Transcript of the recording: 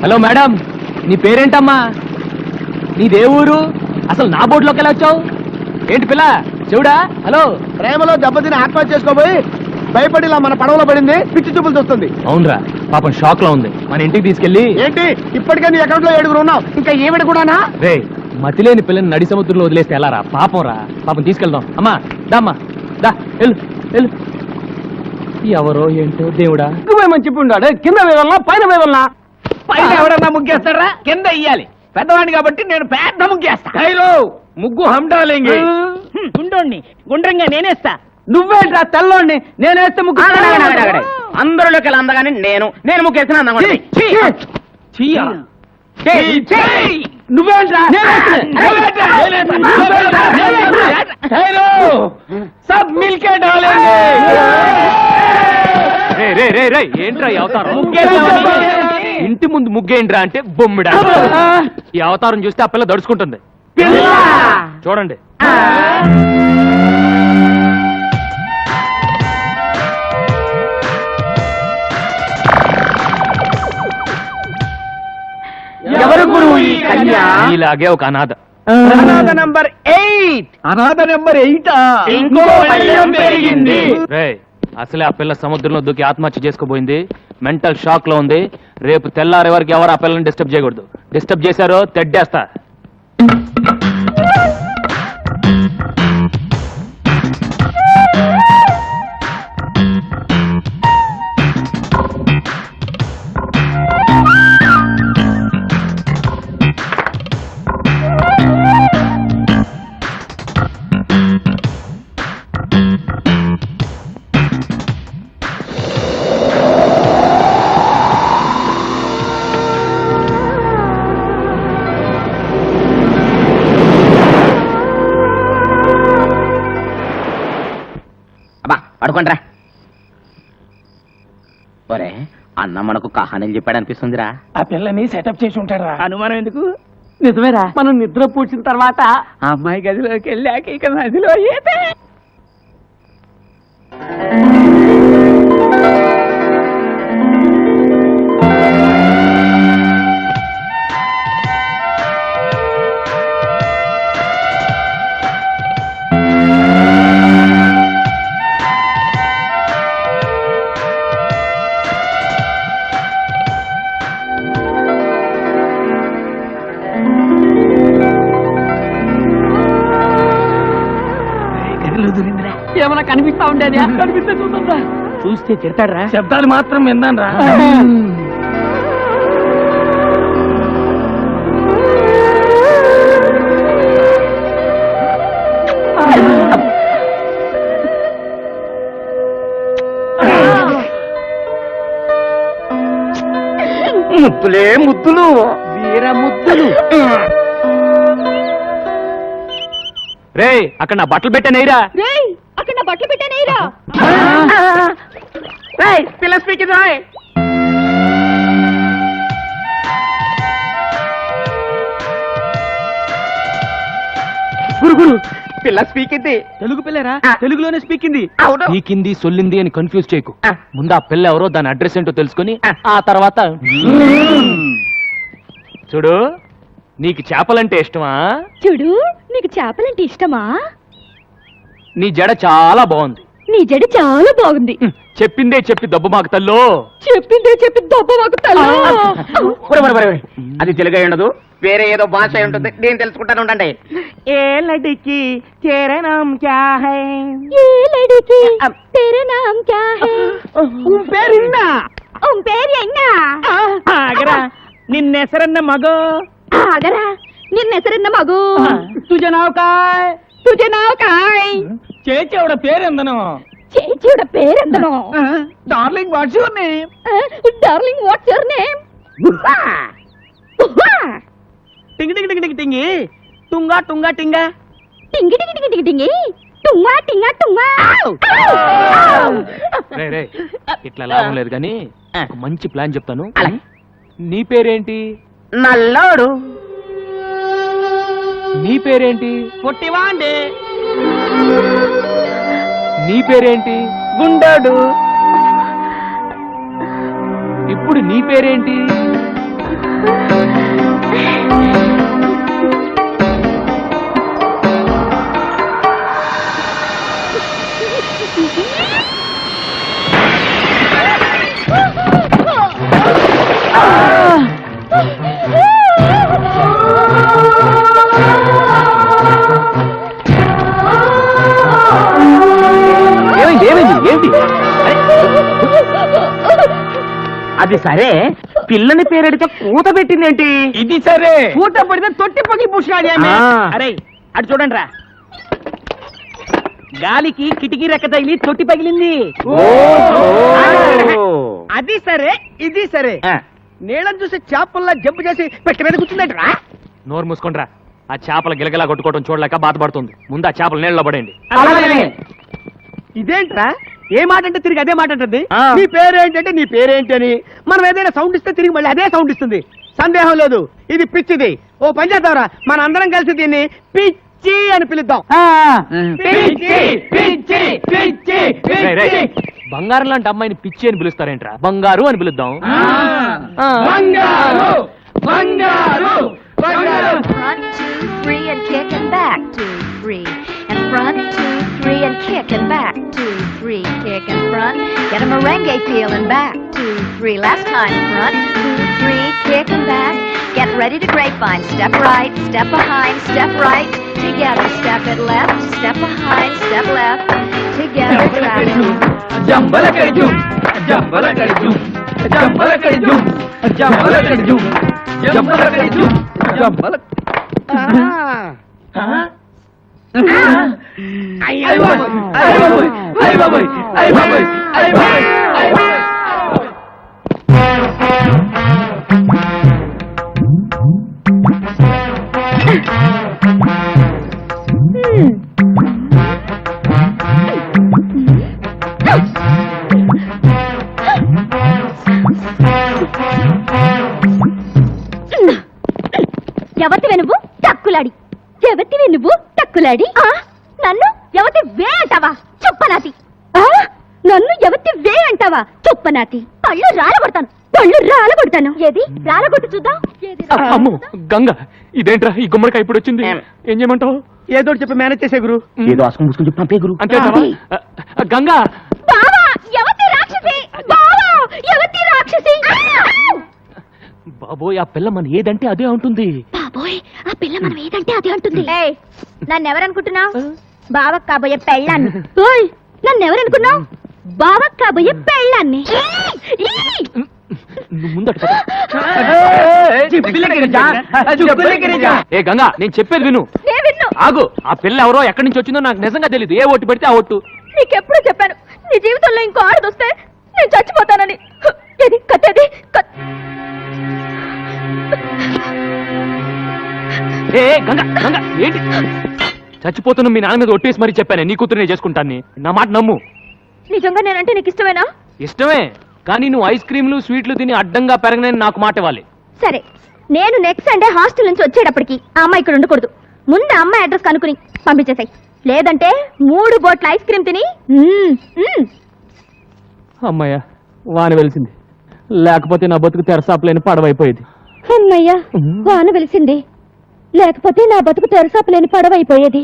Hello madam, నీ పేరేంటమ్మా? నీదే ఊరు? అసలు నా బోర్డులోకి ఎలా వచ్చావు? ఏంటి పిల్ల చెవుడా? హలో, ప్రేమలో దెబ్బతిని ఆత్మహత్య చేసుకోబోయి భయపడిలా మన పడవలో పడింది, పిచ్చి చూపులు చూస్తుంది. అవునరా, పాపం షాక్ లో ఉంది. మన ఇంటికి తీసుకెళ్ళి. ఏంటి ఇప్పటికే నీ అకౌంట్ లో 7 ఉన్నావు, ఇంకా ఈవిడ కూడానా? రే, మతిలేని పిల్లని నడి సముద్రంలో వదిలేస్తే ఎలా రా? పాపం రా, పాపం తీసుకెళ్దాం. అమ్మా దామ్మా దా, వెళ్ళు వెళ్ళు. ఎవరో ఏంటో దేవుడా. మంచి ఉన్నాడు, కింద వేదల్లా పైన వేదల్లా. పైన ఎవరన్నా ముగ్గేస్తారా? కింద ఇయ్యాలి. పెద్దవాడిని కాబట్టి నేను పెద్ద ముగ్గేస్తా. ముగ్గు హండాలేంగి. గుండోణ్ణి గుండ్రంగా నేనేస్తా. నువ్వేంట్రా తెల్లోండి, నేనేస్తే ముగ్గు. అందరిలోకి అందగానే నేను ముగ్గేసిన అందంగా నువ్వేంట్రా? సబ్ మిల్కే డాలేంగే. ఏంట్రా ఈ అవతారం? ఇంటి ముందు ముగ్గేంట్రా అంటే బొమ్మిడా. ఈ అవతారం చూస్తే ఆ పిల్ల దడుచుకుంటుంది. చూడండి. ఎవరు గురువు ఈ కన్య? ఇలాగే ఒక అనాథ. అనాథ నంబర్ 8. అనాథ నెంబర్ 8. ఇంకో పల్లెం పెరిగింది. రే, అసలే ఆ పిల్ల సముద్రంలో దూకి ఆత్మహత్య చేసుకోబోయింది. మెంటల్ షాక్ లో ఉంది. రేపు తెల్లారే వరకు ఎవరు ఆ పిల్లని డిస్టర్బ్ చేయకూడదు. డిస్టర్బ్ చేశారో తెడ్డేస్తా. పడుకోండిరా. ఒరే, అన్న మనకు కహానీలు చెప్పాడు అనిపిస్తుందిరా. ఆ పిల్లని సెటప్ చేసి ఉంటారా? అనుమానం ఎందుకు? నిజమేరా, మనం నిద్ర పూడ్చిన తర్వాత ఆ అమ్మాయి గదిలోకి వెళ్ళాక ఇక నదిలో ఈతే. ఏమైనా కనిపిస్తా ఉండేది? కనిపిస్తే చూద్దా. చూస్తే తిడతాడ్రా. శబ్దాలు మాత్రం విన్నాను రా. ముద్దులే ముద్దులు, వీర ముద్దులు. రే, అక్కడ నా బట్టలు పెట్టానేరా. అక్కడ నా బట్టలు పెట్టానేరా. పిల్ల స్పీకింగ్ రాయ్. గురు పిల్ల స్పీకింది. తెలుగు పిల్లరా? తెలుగులోనే స్పీకింది. పీకింది సొల్లింది అని కన్ఫ్యూజ్ చేయకు. ముందు ఆ పిల్ల ఎవరో, దాని అడ్రస్ ఏంటో తెలుసుకుని ఆ తర్వాత చూడు. నీకు చేపలంటే ఇష్టమా? చూడు, నీకు చేపలంటే ఇష్టమా? నీ జడ చాలా బాగుంది. నీ జడ చాలా బాగుంది. చెప్పిందే చెప్పి దెబ్బ మాకు తల్లో. చెప్పిందే చెప్పి దొబ్బ వాగుతాను. అది తెలుగు అయి ఉండదు, వేరే ఏదో భాష అయి ఉంటుంది. నేను తెలుసుకుంటాను ఉండండి. ఏ లడికి చేరనాం క్యా హై? ఏ లడికి तेरा नाम क्या है? పేరిన్నా పేరు ఎన్నా? ఆగరా, నిన్నెసరన్న మగో. ఆగరా, నిన్న ಹೆಸರನ್ನ మగు. तुझे नाव काय? तुझे नाव काय? చేచేవడ పేరెందను? చేచేవడ పేరెందను? Darling what's your name? Darling what's your name? టింగి టింగి టింగి టింగి టుంగా టుంగా టింగా టింగి టింగి టింగి టింగి టింగి టుంగా టింగా టుంగా. రే, ఇట్లా లాభం లేదు కానీ ఒక మంచి ప్లాన్ చెప్తాను. నీ పేరేంటి? నల్లోడు. నీ పేరేంటి? పొట్టివా అండి నీ పేరేంటి? గుండాడు ఇప్పుడు నీ పేరేంటి? ఏమైంది ఏమైంది ఏంటి అది సరే పిల్లని పేరెడితే కూత పెట్టిందేంటి? ఇది సరే. కూత పడితే తొట్టి పగిలి పూసినాడు ఏమి? అరే అటు చూడండి రా, గాలికి కిటికీ రెక్క తగిలి తొట్టి పగిలింది. అది సరే ఇది సరే నీళ్ళని చూసి చేపల్లా జంపు చేసి పెట్టి మీద కూర్చుందంటరా. నోరు మూసుకుంట్రా. ఆ చేపల గిలగిలా కొట్టుకోవడం చూడలేక బాధపడుతుంది. ముందు ఆ చేపలు నీళ్ళలో పడేయండి. ఇదేంట్రా ఏ మాట అంటే తిరిగి అదే మాట అంటుంది. ఆ. నీ పేరేంటంటే నీ పేరేంటి అని మనం ఏదైనా సౌండ్ ఇస్తే తిరిగి మళ్ళీ అదే సౌండ్ ఇస్తుంది. సందేహం లేదు ఇది పిచ్చిది. ఓ పని చేద్దాంరా, మన అందరం కలిసి దీన్ని పిచ్చి అని పిలుద్దాం. పిచ్చి పిచ్చి పిచ్చి రేయ్, రేయ్. బంగారం లాంటి అమ్మాయిని పిచ్చి అని పిలుస్తారేంట్రా? బంగారు అని పిలుద్దాం. బంగారు బంగారు బంగారు. Front, 2, 3, and kick and back, 2, 3. And front, 2, 3, and kick and back, 2, 3. Kick and front, get a merengue feel and back, 2, 3. Last time, front, 2, 3, kick and back. Get ready to grapevine. Step right, step behind, step right. Together, step it left, step behind, step left. Together, traveling. Jambalakadi Jambalakadi Jambalakadi Jambalakadi Jambalakadi Jambala ఎవతివే నువ్వు టక్కులాడి? ఎవతివే నువ్వు టక్కులాడి? నన్ను ఎవతి వే అంటావా? చుప్పనాతి. నన్ను ఎవతి వే అంటావా? చుప్పనాతి. పళ్ళు రాలగొడతాను, పళ్ళు రాలగొడతాను. ఏది రాలగొట్టు చూద్దాం. ఏది అమ్మో గంగ, ఇదేంట్రా ఈ గుమ్మడికాయ ఇప్పుడు వచ్చింది? ఏం చేయమంటావు? ఏదో ఒకటి చెప్పి మేనేజ్ చేసే గురు. ఏదో అసుకు ముసుకుని చెప్పి పంపే గురు. అంతే గంగా. బావా ఎవతి రాక్షసి! బావా ఎవతి రాక్షసి! బాబోయ్, ఆ పిల్ల మన ఏదంటే అదే ఉంటుంది. బాబోయ్, ఆ పిల్ల మనం ఏదంటే అదే అంటుంది. నన్ను ఎవరనుకుంటున్నావు? బావకు కాబోయే పెళ్ళాన్ని. ఓయ్, నన్ను ఎవరనుకున్నావు? బావకు కాబోయే పెళ్ళాన్ని. నువ్వు ముందట పద. ఏ గంగా, నేను చెప్పేది విను. నేను విన్ను. ఆగు. ఆ పిల్ల ఎవరో ఎక్కడి నుంచి వచ్చిందో నాకు నిజంగా తెలియదు. ఏ ఓటు పెడితే ఆ ఓటు. నీకెప్పుడు చెప్పాను నీ జీవితంలో ఇంకో ఆడదొస్తే నేను చచ్చిపోతానని. ఏది కత్తేది ఏ గంగా గంగా ఏంటి? చచ్చిపోతున్న మీ నాన్న మీద ఒట్టేసి మరీ చెప్పానే నీ కూతురునే చేసుకుంటాను. నా మాట నమ్ము. నిజంగా నేనంటే నీకు ఇష్టమేనా? ఇష్టమే, కానీ నువ్వు ఐస్ క్రీమ్లు స్వీట్లు తిని అడ్డంగా పెరగనని నాకు మాట ఇవ్వాలి. సరే, నేను నెక్స్ట్ సండే హాస్టల్ నుంచి వచ్చేటప్పటికి ఆ అమ్మాయి ఇక్కడ ఉండకూడదు. ముందు ఆ అమ్మాయి అడ్రస్ కనుక్కుని పంపించేసాయి. లేదంటే 3 బోట్ల ఐస్ క్రీమ్ తిని అమ్మయ్య, వాన వెలిసింది. లేకపోతే నా బతుకు తెరసాపలేని పడవైపోయేది. అమ్మయ్యా, వాన వెలిసింది. లేకపోతే నా బతుకు తెరసాపలేని పడవైపోయేది.